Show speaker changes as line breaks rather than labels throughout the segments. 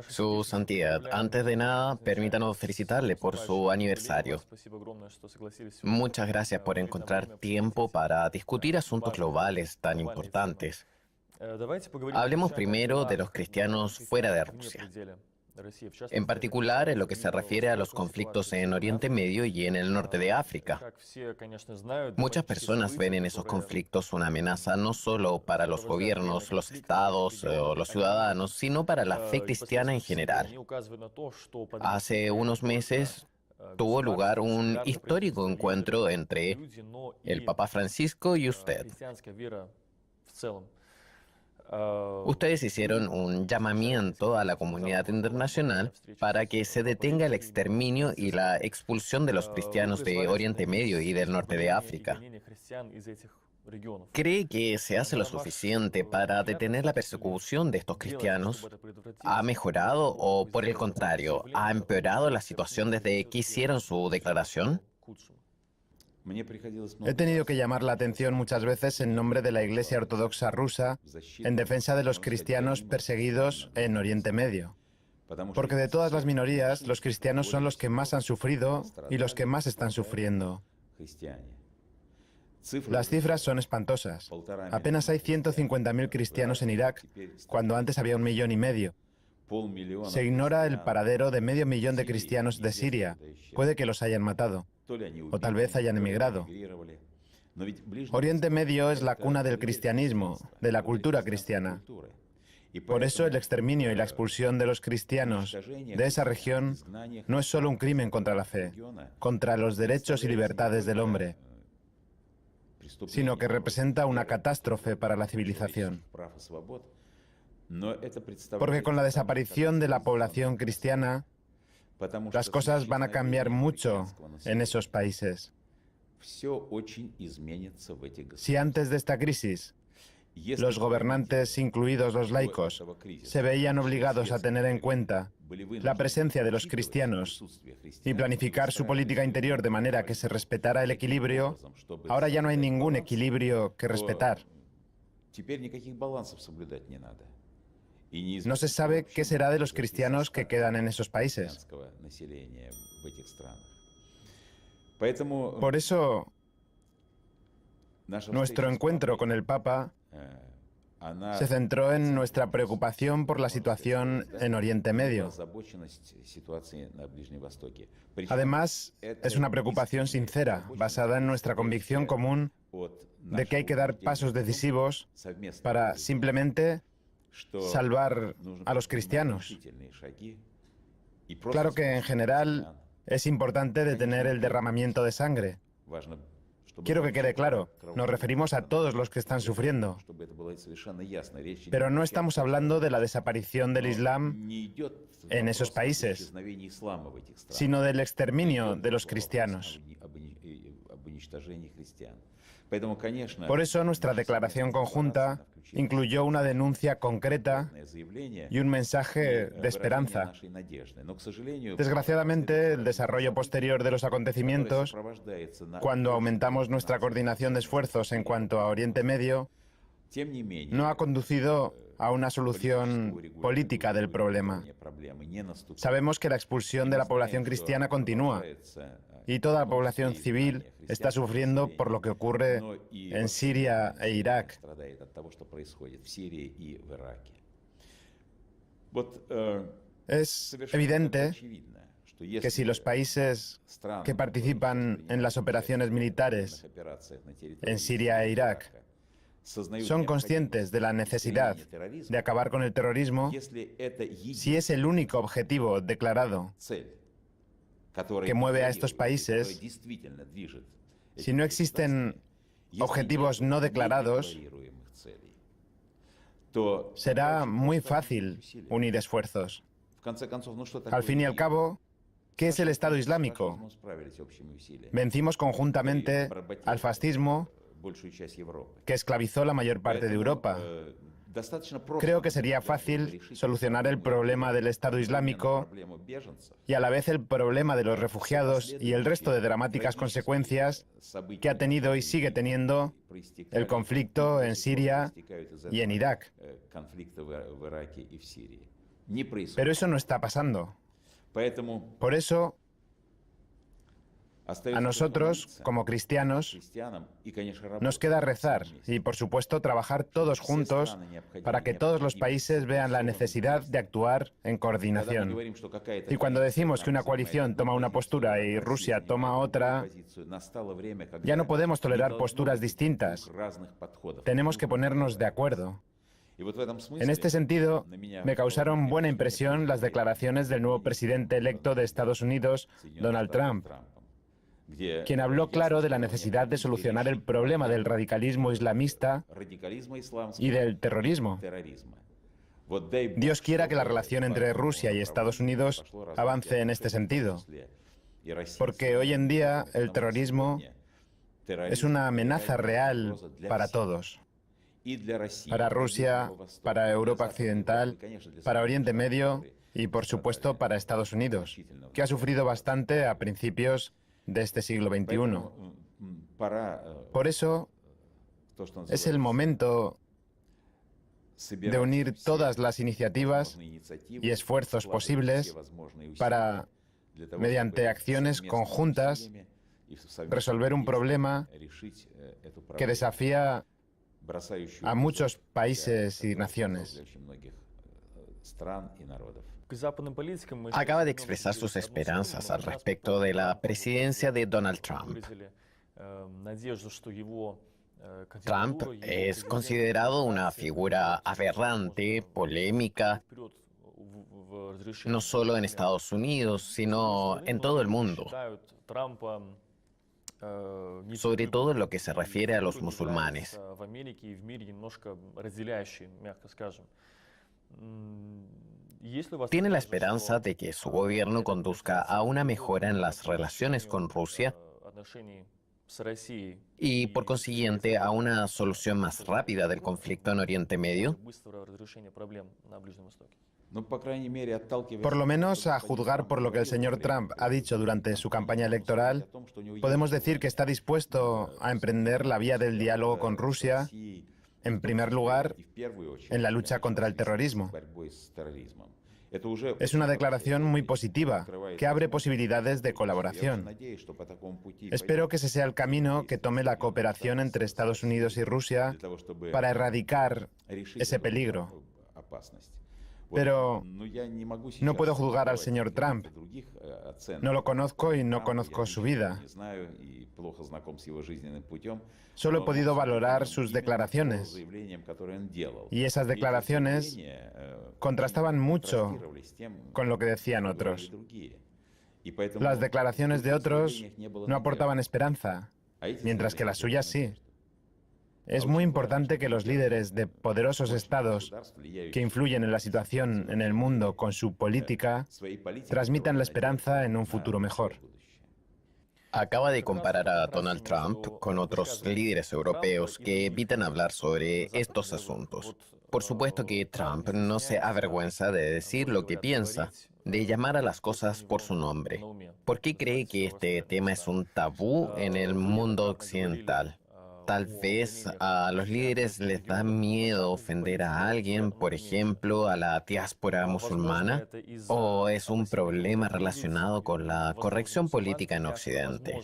Su Santidad, antes de nada, permítanos felicitarle por su aniversario. Muchas gracias por encontrar tiempo para discutir asuntos globales tan importantes. Hablemos primero de los cristianos fuera de Rusia, en particular en lo que se refiere a los conflictos en Oriente Medio y en el norte de África. Muchas personas ven en esos conflictos una amenaza no solo para los gobiernos, los estados o los ciudadanos, sino para la fe cristiana en general. Hace unos meses tuvo lugar un histórico encuentro entre el Papa Francisco y usted. Ustedes hicieron un llamamiento a la comunidad internacional para que se detenga el exterminio y la expulsión de los cristianos de Oriente Medio y del norte de África. ¿Cree que se hace lo suficiente para detener la persecución de estos cristianos? ¿Ha mejorado o, por el contrario, ha empeorado la situación desde que hicieron su declaración?
He tenido que llamar la atención muchas veces en nombre de la Iglesia Ortodoxa rusa en defensa de los cristianos perseguidos en Oriente Medio. Porque de todas las minorías, los cristianos son los que más han sufrido y los que más están sufriendo. Las cifras son espantosas. Apenas hay 150.000 cristianos en Irak, cuando antes había 1,5 millones. Se ignora el paradero de 500.000 de cristianos de Siria. Puede que los hayan matado, o tal vez hayan emigrado. Oriente Medio es la cuna del cristianismo, de la cultura cristiana. Por eso el exterminio y la expulsión de los cristianos de esa región no es solo un crimen contra la fe, contra los derechos y libertades del hombre, sino que representa una catástrofe para la civilización. Porque con la desaparición de la población cristiana, las cosas van a cambiar mucho en esos países. Si antes de esta crisis los gobernantes, incluidos los laicos, se veían obligados a tener en cuenta la presencia de los cristianos y planificar su política interior de manera que se respetara el equilibrio, ahora ya no hay ningún equilibrio que respetar. No se sabe qué será de los cristianos que quedan en esos países. Por eso, nuestro encuentro con el Papa se centró en nuestra preocupación por la situación en Oriente Medio. Además, es una preocupación sincera, basada en nuestra convicción común de que hay que dar pasos decisivos para simplemente salvar a los cristianos. Claro que en general es importante detener el derramamiento de sangre. Quiero que quede claro, nos referimos a todos los que están sufriendo. Pero no estamos hablando de la desaparición del Islam en esos países, sino del exterminio de los cristianos. Por eso nuestra declaración conjunta incluyó una denuncia concreta y un mensaje de esperanza. Desgraciadamente, el desarrollo posterior de los acontecimientos, cuando aumentamos nuestra coordinación de esfuerzos en cuanto a Oriente Medio, no ha conducido a una solución política del problema. Sabemos que la expulsión de la población cristiana continúa y toda la población civil está sufriendo por lo que ocurre en Siria e Irak. Es evidente que si los países que participan en las operaciones militares en Siria e Irak son conscientes de la necesidad de acabar con el terrorismo, si es el único objetivo declarado que mueve a estos países, si no existen objetivos no declarados, será muy fácil unir esfuerzos. Al fin y al cabo, ¿qué es el Estado Islámico? Vencimos conjuntamente al fascismo, que esclavizó la mayor parte de Europa. Creo que sería fácil solucionar el problema del Estado Islámico y a la vez el problema de los refugiados y el resto de dramáticas consecuencias que ha tenido y sigue teniendo el conflicto en Siria y en Irak. Pero eso no está pasando. Por eso, a nosotros, como cristianos, nos queda rezar y, por supuesto, trabajar todos juntos para que todos los países vean la necesidad de actuar en coordinación. Y cuando decimos que una coalición toma una postura y Rusia toma otra, ya no podemos tolerar posturas distintas. Tenemos que ponernos de acuerdo. En este sentido, me causaron buena impresión las declaraciones del nuevo presidente electo de Estados Unidos, Donald Trump, quien habló claro de la necesidad de solucionar el problema del radicalismo islamista y del terrorismo. Dios quiera que la relación entre Rusia y Estados Unidos avance en este sentido, porque hoy en día el terrorismo es una amenaza real para todos. Para Rusia, para Europa Occidental, para Oriente Medio y, por supuesto, para Estados Unidos, que ha sufrido bastante a principios de este siglo XXI. Por eso, es el momento de unir todas las iniciativas y esfuerzos posibles para, mediante acciones conjuntas, resolver un problema que desafía a muchos países y naciones.
Acaba de expresar sus esperanzas al respecto de la presidencia de Donald Trump. Trump es considerado una figura aberrante, polémica, no solo en Estados Unidos, sino en todo el mundo, sobre todo en lo que se refiere a los musulmanes. ¿Tiene la esperanza de que su gobierno conduzca a una mejora en las relaciones con Rusia y, por consiguiente, a una solución más rápida del conflicto en Oriente Medio?
Por lo menos, a juzgar por lo que el señor Trump ha dicho durante su campaña electoral, podemos decir que está dispuesto a emprender la vía del diálogo con Rusia, en primer lugar, en la lucha contra el terrorismo. Es una declaración muy positiva, que abre posibilidades de colaboración. Espero que ese sea el camino que tome la cooperación entre Estados Unidos y Rusia para erradicar ese peligro. Pero no puedo juzgar al señor Trump. No lo conozco y no conozco su vida. Solo he podido valorar sus declaraciones. Y esas declaraciones contrastaban mucho con lo que decían otros. Las declaraciones de otros no aportaban esperanza, mientras que las suyas sí. Es muy importante que los líderes de poderosos estados que influyen en la situación en el mundo con su política transmitan la esperanza en un futuro mejor.
Acaba de comparar a Donald Trump con otros líderes europeos que evitan hablar sobre estos asuntos. Por supuesto que Trump no se avergüenza de decir lo que piensa, de llamar a las cosas por su nombre. ¿Por qué cree que este tema es un tabú en el mundo occidental? Tal vez a los líderes les da miedo ofender a alguien, por ejemplo, a la diáspora musulmana, o es un problema relacionado con la corrección política en Occidente.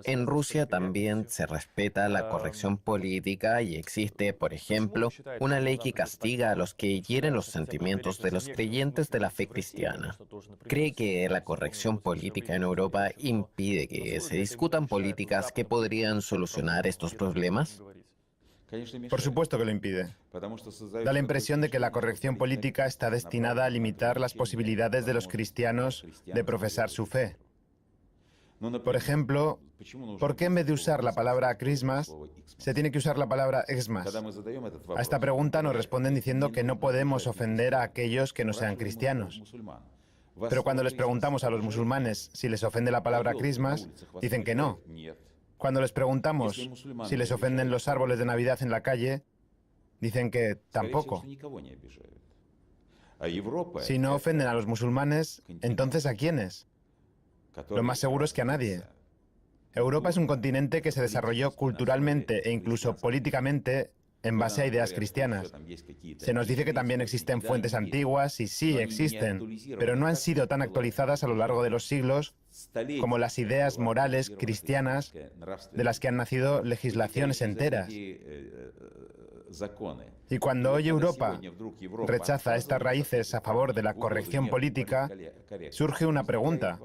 En Rusia también se respeta la corrección política y existe, por ejemplo, una ley que castiga a los que hieren los sentimientos de los creyentes de la fe cristiana. ¿Cree que la corrección política en Europa impide que se discutan políticas que podrían solucionar estos problemas?
Por supuesto que lo impide. Da la impresión de que la corrección política está destinada a limitar las posibilidades de los cristianos de profesar su fe. Por ejemplo, ¿por qué en vez de usar la palabra Christmas, se tiene que usar la palabra Xmas? A esta pregunta nos responden diciendo que no podemos ofender a aquellos que no sean cristianos. Pero cuando les preguntamos a los musulmanes si les ofende la palabra Christmas, dicen que no. Cuando les preguntamos si les ofenden los árboles de Navidad en la calle, dicen que tampoco. Si no ofenden a los musulmanes, ¿entonces a quiénes? Lo más seguro es que a nadie. Europa es un continente que se desarrolló culturalmente e incluso políticamente en base a ideas cristianas. Se nos dice que también existen fuentes antiguas, y sí, existen, pero no han sido tan actualizadas a lo largo de los siglos como las ideas morales cristianas de las que han nacido legislaciones enteras. Y cuando hoy Europa rechaza estas raíces a favor de la corrección política, surge una pregunta.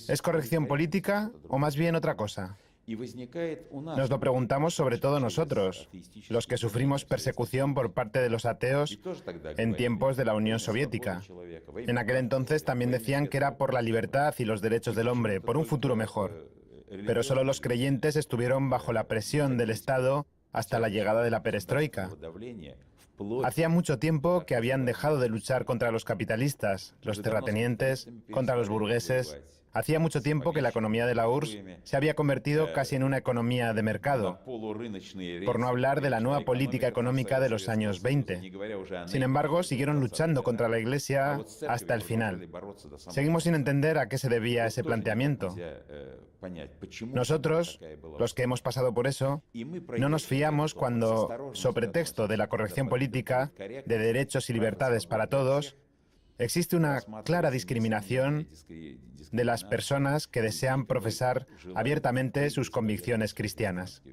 ¿Es corrección política o más bien otra cosa? Nos lo preguntamos sobre todo nosotros, los que sufrimos persecución por parte de los ateos en tiempos de la Unión Soviética. En aquel entonces también decían que era por la libertad y los derechos del hombre, por un futuro mejor. Pero solo los creyentes estuvieron bajo la presión del Estado hasta la llegada de la perestroika. Hacía mucho tiempo que habían dejado de luchar contra los capitalistas, los terratenientes, contra los burgueses. Hacía mucho tiempo que la economía de la URSS se había convertido casi en una economía de mercado, por no hablar de la nueva política económica de los años 20. Sin embargo, siguieron luchando contra la Iglesia hasta el final. Seguimos sin entender a qué se debía ese planteamiento. Nosotros, los que hemos pasado por eso, no nos fiamos cuando, sobre texto de la corrección política, de derechos y libertades para todos, existe una clara discriminación de las personas que desean profesar abiertamente sus convicciones cristianas.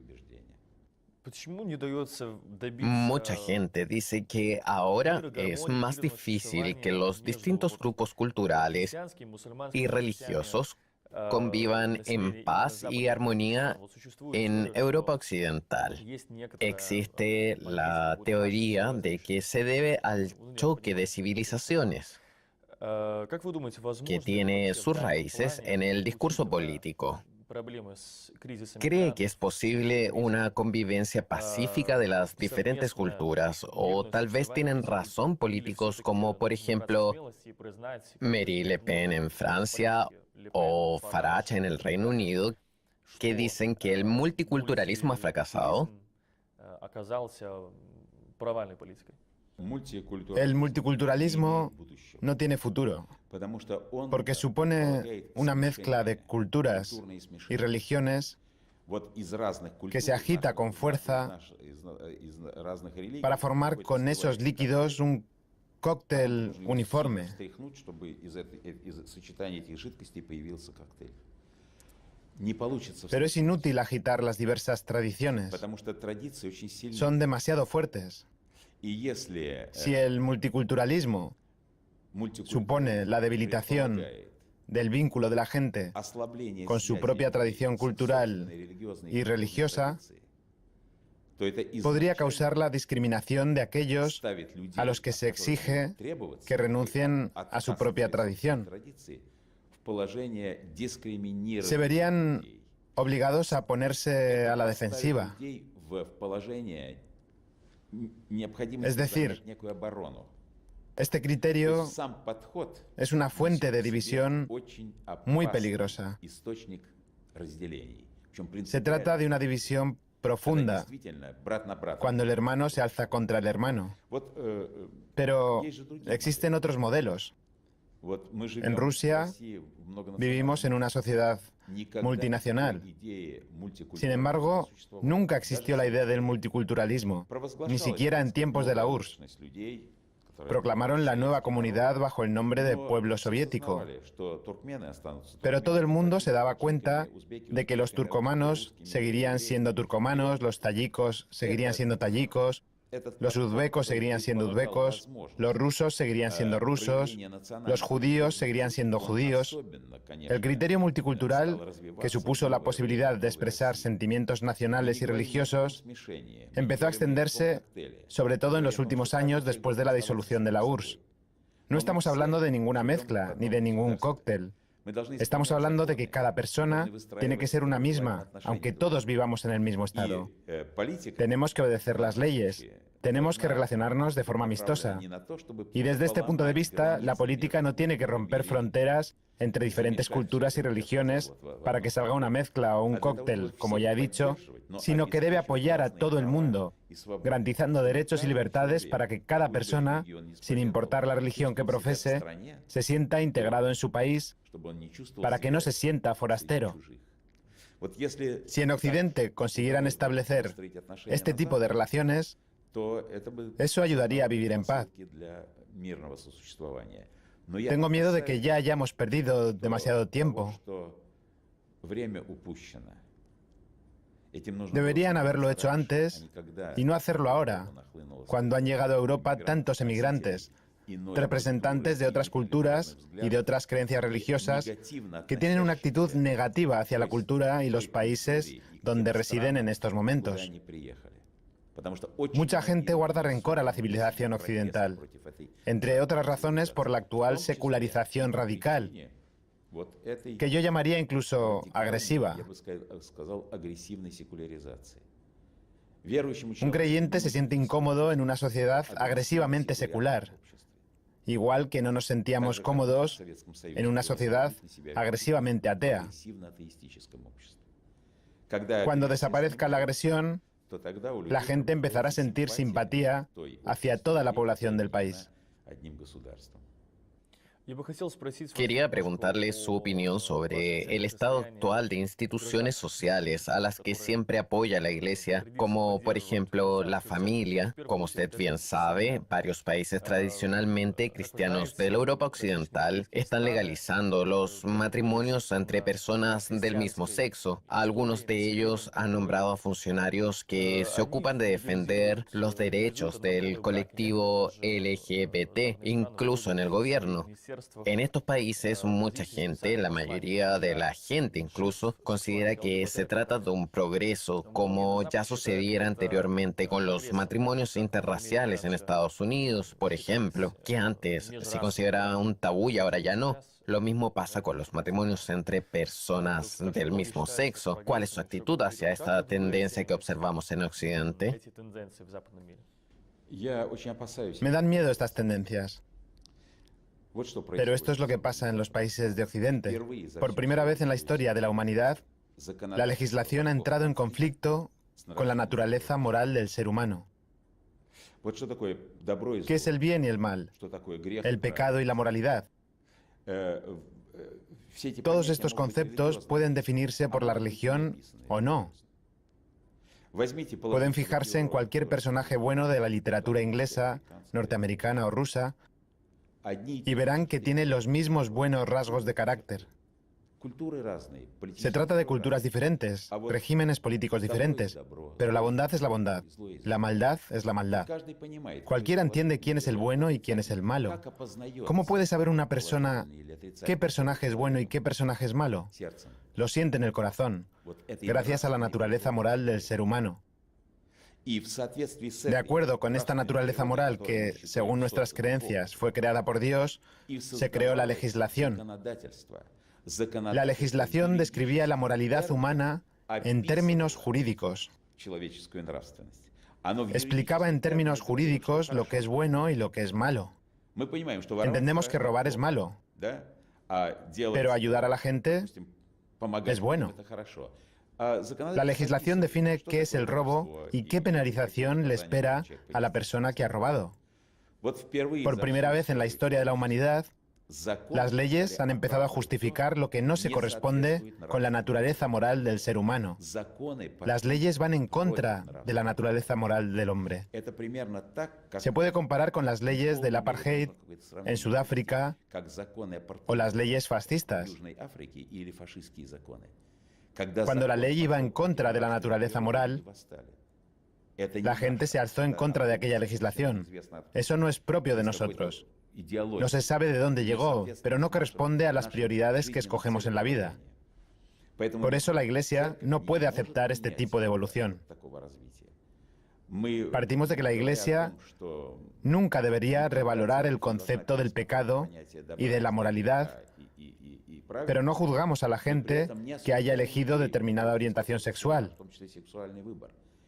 Mucha gente dice que ahora es más difícil que los distintos grupos culturales y religiosos convivan en paz y armonía en Europa Occidental. Existe la teoría de que se debe al choque de civilizaciones, que tiene sus raíces en el discurso político. ¿Cree que es posible una convivencia pacífica de las diferentes culturas? ¿O tal vez tienen razón políticos como, por ejemplo, Marine Le Pen en Francia o Farage en el Reino Unido, que dicen que el multiculturalismo ha fracasado?
El multiculturalismo no tiene futuro, porque supone una mezcla de culturas y religiones que se agita con fuerza para formar con esos líquidos un cóctel uniforme. Pero es inútil agitar las diversas tradiciones. Son demasiado fuertes. Si el multiculturalismo supone la debilitación del vínculo de la gente con su propia tradición cultural y religiosa, podría causar la discriminación de aquellos a los que se exige que renuncien a su propia tradición. Se verían obligados a ponerse a la defensiva. Es decir, este criterio es una fuente de división muy peligrosa. Se trata de una división profunda, cuando el hermano se alza contra el hermano. Pero existen otros modelos. En Rusia vivimos en una sociedad multinacional. Sin embargo, nunca existió la idea del multiculturalismo, ni siquiera en tiempos de la URSS. Proclamaron la nueva comunidad bajo el nombre de pueblo soviético. Pero todo el mundo se daba cuenta de que los turcomanos seguirían siendo turcomanos, los tayikos seguirían siendo tayikos, los uzbecos seguirían siendo uzbecos, los rusos seguirían siendo rusos, los judíos seguirían siendo judíos. El criterio multicultural, que supuso la posibilidad de expresar sentimientos nacionales y religiosos, empezó a extenderse sobre todo en los últimos años después de la disolución de la URSS. No estamos hablando de ninguna mezcla, ni de ningún cóctel. Estamos hablando de que cada persona tiene que ser una misma, aunque todos vivamos en el mismo estado. Tenemos que obedecer las leyes, tenemos que relacionarnos de forma amistosa. Y desde este punto de vista, la política no tiene que romper fronteras entre diferentes culturas y religiones para que salga una mezcla o un cóctel, como ya he dicho, sino que debe apoyar a todo el mundo, garantizando derechos y libertades para que cada persona, sin importar la religión que profese, se sienta integrado en su país, para que no se sienta forastero. Si en Occidente consiguieran establecer este tipo de relaciones, eso ayudaría a vivir en paz. Tengo miedo de que ya hayamos perdido demasiado tiempo. Deberían haberlo hecho antes y no hacerlo ahora, cuando han llegado a Europa tantos emigrantes, representantes de otras culturas y de otras creencias religiosas que tienen una actitud negativa hacia la cultura y los países donde residen en estos momentos. Mucha gente guarda rencor a la civilización occidental, entre otras razones por la actual secularización radical, que yo llamaría incluso agresiva. Un creyente se siente incómodo en una sociedad agresivamente secular, igual que no nos sentíamos cómodos en una sociedad agresivamente atea. Cuando desaparezca la agresión, la gente empezará a sentir simpatía hacia toda la población del país.
Quería preguntarle su opinión sobre el estado actual de instituciones sociales a las que siempre apoya la Iglesia, como por ejemplo la familia. Como usted bien sabe, varios países tradicionalmente cristianos de la Europa Occidental están legalizando los matrimonios entre personas del mismo sexo. Algunos de ellos han nombrado a funcionarios que se ocupan de defender los derechos del colectivo LGBT, incluso en el gobierno. En estos países, mucha gente, la mayoría de la gente incluso, considera que se trata de un progreso, como ya sucediera anteriormente con los matrimonios interraciales en Estados Unidos, por ejemplo, que antes se consideraba un tabú y ahora ya no. Lo mismo pasa con los matrimonios entre personas del mismo sexo. ¿Cuál es su actitud hacia esta tendencia que observamos en Occidente?
Me dan miedo estas tendencias. Pero esto es lo que pasa en los países de Occidente. Por primera vez en la historia de la humanidad, la legislación ha entrado en conflicto con la naturaleza moral del ser humano. ¿Qué es el bien y el mal? El pecado y la moralidad. Todos estos conceptos pueden definirse por la religión o no. Pueden fijarse en cualquier personaje bueno de la literatura inglesa, norteamericana o rusa, y verán que tiene los mismos buenos rasgos de carácter. Se trata de culturas diferentes, regímenes políticos diferentes, pero la bondad es la bondad, la maldad es la maldad. Cualquiera entiende quién es el bueno y quién es el malo. ¿Cómo puede saber una persona qué personaje es bueno y qué personaje es malo? Lo siente en el corazón, gracias a la naturaleza moral del ser humano. De acuerdo con esta naturaleza moral que, según nuestras creencias, fue creada por Dios, se creó la legislación. La legislación describía la moralidad humana en términos jurídicos. Explicaba en términos jurídicos lo que es bueno y lo que es malo. Entendemos que robar es malo, pero ayudar a la gente es bueno. La legislación define qué es el robo y qué penalización le espera a la persona que ha robado. Por primera vez en la historia de la humanidad, las leyes han empezado a justificar lo que no se corresponde con la naturaleza moral del ser humano. Las leyes van en contra de la naturaleza moral del hombre. Se puede comparar con las leyes del apartheid en Sudáfrica o las leyes fascistas. Cuando la ley iba en contra de la naturaleza moral, la gente se alzó en contra de aquella legislación. Eso no es propio de nosotros. No se sabe de dónde llegó, pero no corresponde a las prioridades que escogemos en la vida. Por eso la Iglesia no puede aceptar este tipo de evolución. Partimos de que la Iglesia nunca debería revalorar el concepto del pecado y de la moralidad, pero no juzgamos a la gente que haya elegido determinada orientación sexual.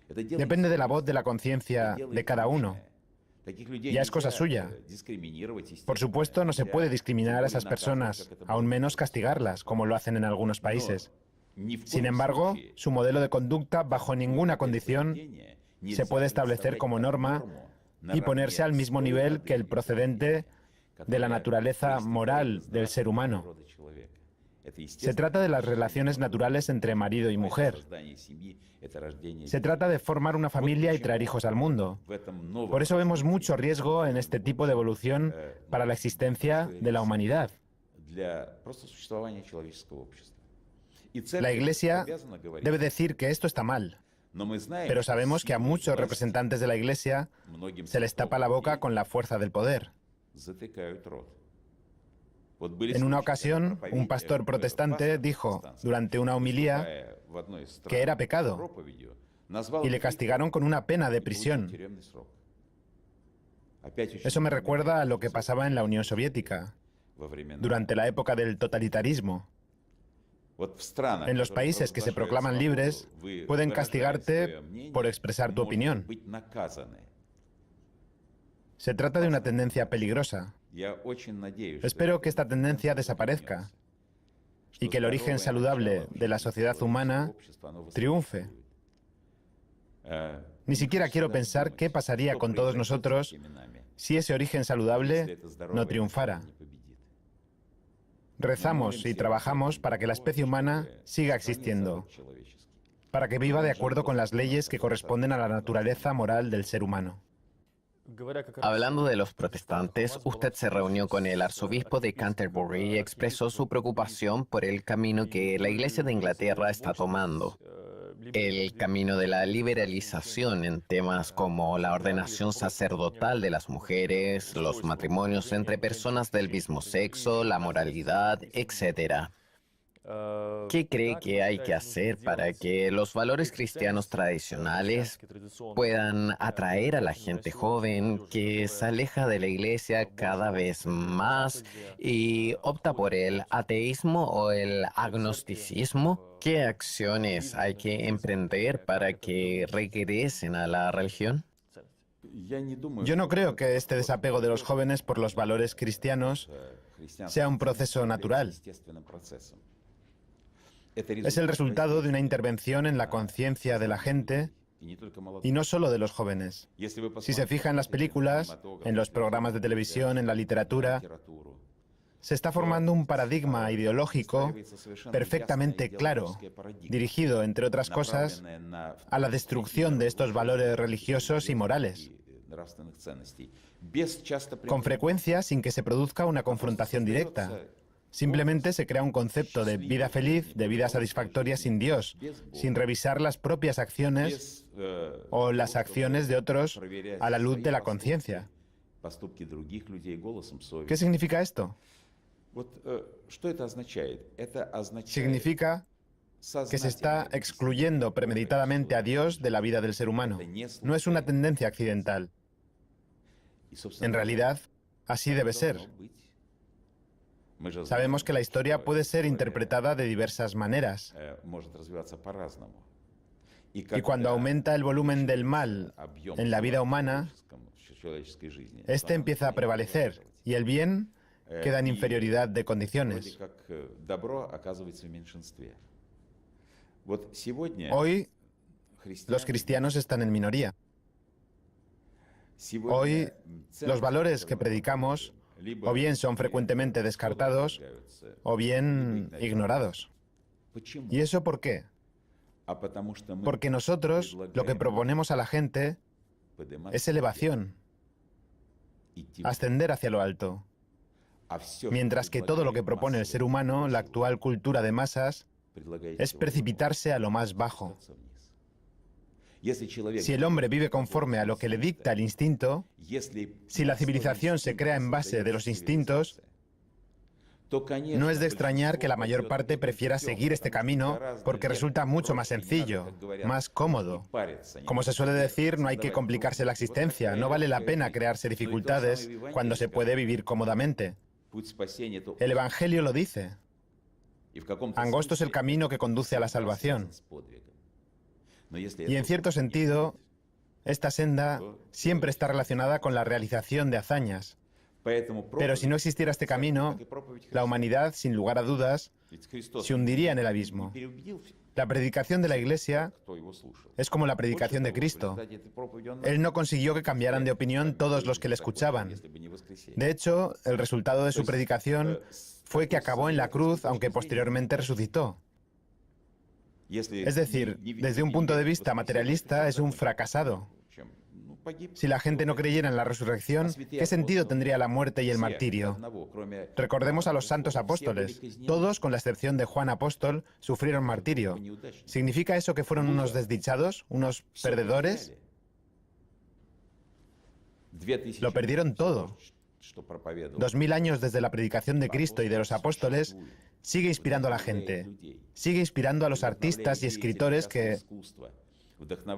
Depende de la voz de la conciencia de cada uno. Ya es cosa suya. Por supuesto, no se puede discriminar a esas personas, aún menos castigarlas, como lo hacen en algunos países. Sin embargo, su modelo de conducta, bajo ninguna condición, se puede establecer como norma y ponerse al mismo nivel que el procedente de la naturaleza moral del ser humano. Se trata de las relaciones naturales entre marido y mujer. Se trata de formar una familia y traer hijos al mundo. Por eso vemos mucho riesgo en este tipo de evolución para la existencia de la humanidad. La Iglesia debe decir que esto está mal, pero sabemos que a muchos representantes de la Iglesia se les tapa la boca con la fuerza del poder. En una ocasión, un pastor protestante dijo durante una homilía que era pecado y le castigaron con una pena de prisión. Eso me recuerda a lo que pasaba en la Unión Soviética, durante la época del totalitarismo. En los países que se proclaman libres, pueden castigarte por expresar tu opinión. Se trata de una tendencia peligrosa. Espero que esta tendencia desaparezca y que el origen saludable de la sociedad humana triunfe. Ni siquiera quiero pensar qué pasaría con todos nosotros si ese origen saludable no triunfara. Rezamos y trabajamos para que la especie humana siga existiendo, para que viva de acuerdo con las leyes que corresponden a la naturaleza moral del ser humano.
Hablando de los protestantes, usted se reunió con el arzobispo de Canterbury y expresó su preocupación por el camino que la Iglesia de Inglaterra está tomando. El camino de la liberalización en temas como la ordenación sacerdotal de las mujeres, los matrimonios entre personas del mismo sexo, la moralidad, etc. ¿Qué cree que hay que hacer para que los valores cristianos tradicionales puedan atraer a la gente joven que se aleja de la Iglesia cada vez más y opta por el ateísmo o el agnosticismo? ¿Qué acciones hay que emprender para que regresen a la religión?
Yo no creo que este desapego de los jóvenes por los valores cristianos sea un proceso natural. Es el resultado de una intervención en la conciencia de la gente y no solo de los jóvenes. Si se fija en las películas, en los programas de televisión, en la literatura, se está formando un paradigma ideológico perfectamente claro, dirigido, entre otras cosas, a la destrucción de estos valores religiosos y morales, con frecuencia sin que se produzca una confrontación directa. Simplemente se crea un concepto de vida feliz, de vida satisfactoria sin Dios, sin revisar las propias acciones o las acciones de otros a la luz de la conciencia. ¿Qué significa esto? Significa que se está excluyendo premeditadamente a Dios de la vida del ser humano. No es una tendencia accidental. En realidad, así debe ser. Sabemos que la historia puede ser interpretada de diversas maneras. Y cuando aumenta el volumen del mal en la vida humana, este empieza a prevalecer y el bien queda en inferioridad de condiciones. Hoy, los cristianos están en minoría. Hoy, los valores que predicamos o bien son frecuentemente descartados o bien ignorados. ¿Y eso por qué? Porque nosotros lo que proponemos a la gente es elevación, ascender hacia lo alto. Mientras que todo lo que propone el ser humano, la actual cultura de masas, es precipitarse a lo más bajo. Si el hombre vive conforme a lo que le dicta el instinto, si la civilización se crea en base de los instintos, no es de extrañar que la mayor parte prefiera seguir este camino porque resulta mucho más sencillo, más cómodo. Como se suele decir, no hay que complicarse la existencia, no vale la pena crearse dificultades cuando se puede vivir cómodamente. El Evangelio lo dice. Angosto es el camino que conduce a la salvación. Y en cierto sentido, esta senda siempre está relacionada con la realización de hazañas. Pero si no existiera este camino, la humanidad, sin lugar a dudas, se hundiría en el abismo. La predicación de la Iglesia es como la predicación de Cristo. Él no consiguió que cambiaran de opinión todos los que le escuchaban. De hecho, el resultado de su predicación fue que acabó en la cruz, aunque posteriormente resucitó. Es decir, desde un punto de vista materialista, es un fracasado. Si la gente no creyera en la resurrección, ¿qué sentido tendría la muerte y el martirio? Recordemos a los santos apóstoles. Todos, con la excepción de Juan Apóstol, sufrieron martirio. ¿Significa eso que fueron unos desdichados, unos perdedores? Lo perdieron todo. 2000 años desde la predicación de Cristo y de los apóstoles, sigue inspirando a la gente. Sigue inspirando a los artistas y escritores que,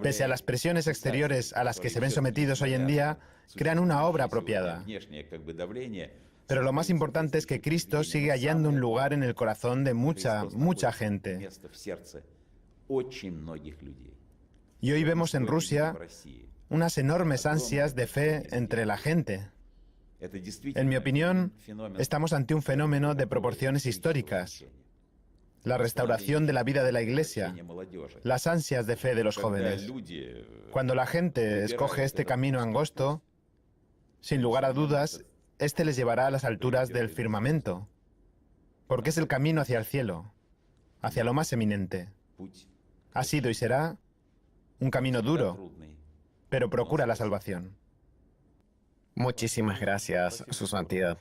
pese a las presiones exteriores a las que se ven sometidos hoy en día, crean una obra apropiada. Pero lo más importante es que Cristo sigue hallando un lugar en el corazón de mucha gente. Y hoy vemos en Rusia unas enormes ansias de fe entre la gente. En mi opinión, estamos ante un fenómeno de proporciones históricas. La restauración de la vida de la Iglesia, las ansias de fe de los jóvenes. Cuando la gente escoge este camino angosto, sin lugar a dudas, este les llevará a las alturas del firmamento, porque es el camino hacia el cielo, hacia lo más eminente. Ha sido y será un camino duro, pero procura la salvación.
Muchísimas gracias, Su Santidad.